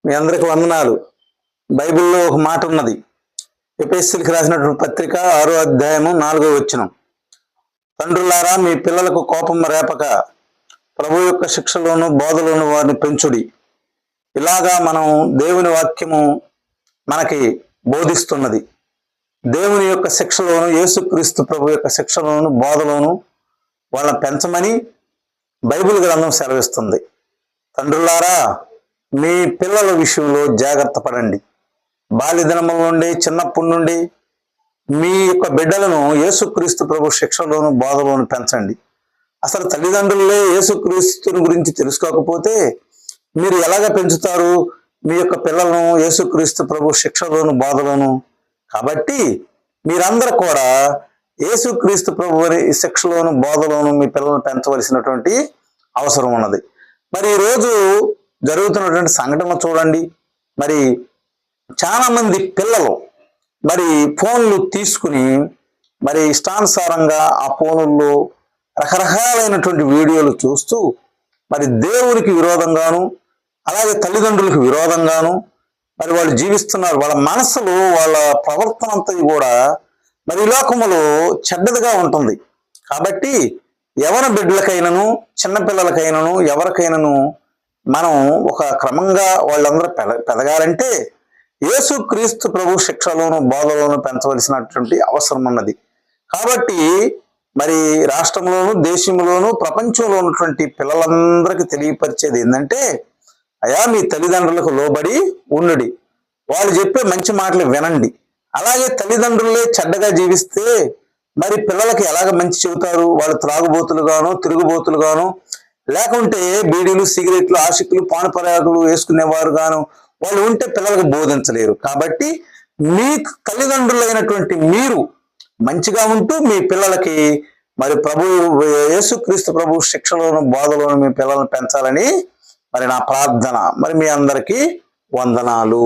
మీ అందరికి వందనాలు. బైబిల్లో ఒక మాట ఉన్నది. ఎఫెసీయులకు రాసినటువంటి పత్రిక 6వ అధ్యాయము 4వ వచనం. తండ్రులారా, మీ పిల్లలకు కోపం రేపక ప్రభు యొక్క శిక్షలోను బోధలోను వారిని పెంచుడి. ఇలాగా మనం దేవుని వాక్యము మనకి బోధిస్తున్నది. దేవుని యొక్క శిక్షలోను, యేసుక్రీస్తు ప్రభు యొక్క శిక్షలోను బోధలోను వాళ్ళని పెంచమని బైబిల్ గ్రంథం సెలవిస్తుంది. తండ్రులారా, మీ పిల్లల విషయంలో జాగ్రత్త పడండి. బాల్యదినముల నుండి, చిన్నప్పటి నుండి మీ యొక్క బిడ్డలను యేసుక్రీస్తు ప్రభు శిక్షలోను బోధలోను పెంచండి. అసలు తల్లిదండ్రులే యేసుక్రీస్తుని గురించి తెలుసుకోకపోతే మీరు ఎలాగ పెంచుతారు మీ యొక్క పిల్లలను యేసుక్రీస్తు ప్రభు శిక్షలోను బోధలోను? కాబట్టి మీరందరూ కూడా యేసుక్రీస్తు ప్రభు శిక్షలోను బోధలోను మీ పిల్లలను పెంచవలసినటువంటి అవసరం ఉన్నది. మరి ఈరోజు జరుగుతున్నటువంటి సంఘటన చూడండి. మరి చాలా మంది పిల్లలు మరి ఫోన్లు తీసుకుని మరి ఇష్టానుసారంగా ఆ ఫోన్లలో రకరకాలైనటువంటి వీడియోలు చూస్తూ మరి దేవునికి విరోధంగాను, అలాగే తల్లిదండ్రులకు విరోధంగాను మరి వాళ్ళు జీవిస్తున్నారు. వాళ్ళ మనసులో, వాళ్ళ ప్రవర్తన అంతా కూడా మరి ఈ లోకములో చెడ్డదిగా ఉంటుంది. కాబట్టి ఎవరి బిడ్డలకైనాను, చిన్నపిల్లలకైనాను, ఎవరికైనాను మనం ఒక క్రమంగా వాళ్ళందరూ పెరగాలంటే యేసుక్రీస్తు ప్రభు శిక్షలోను బోధలోను పెంచవలసినటువంటి అవసరం ఉన్నది. కాబట్టి మరి రాష్ట్రంలోను, దేశంలోను, ప్రపంచంలో ఉన్నటువంటి పిల్లలందరికీ తెలియపరిచేది ఏంటంటే, అయా మీ తల్లిదండ్రులకు లోబడి ఉండుడి, వాళ్ళు చెప్పే మంచి మాటలు వినండి. అలాగే తల్లిదండ్రులే చెడ్డగా జీవిస్తే మరి పిల్లలకి ఎలాగ మంచి చెబుతారు? వాళ్ళు త్రాగుబోతులుగాను, తిరుగుబోతులుగాను, లేకుంటే బీడీలు, సిగరెట్లు, ఆశికులు, పానపరాకులు వేసుకునేవారు గాను వాళ్ళు ఉంటే పిల్లలకు బోధించలేరు. కాబట్టి మీ తల్లిదండ్రులైనటువంటి మీరు మంచిగా ఉంటూ మీ పిల్లలకి మరి ప్రభు యేసుక్రీస్తు ప్రభు శిక్షలోను బోధలోను మీ పిల్లలను పెంచాలని మరి నా ప్రార్థన. మరి మీ అందరికీ వందనాలు.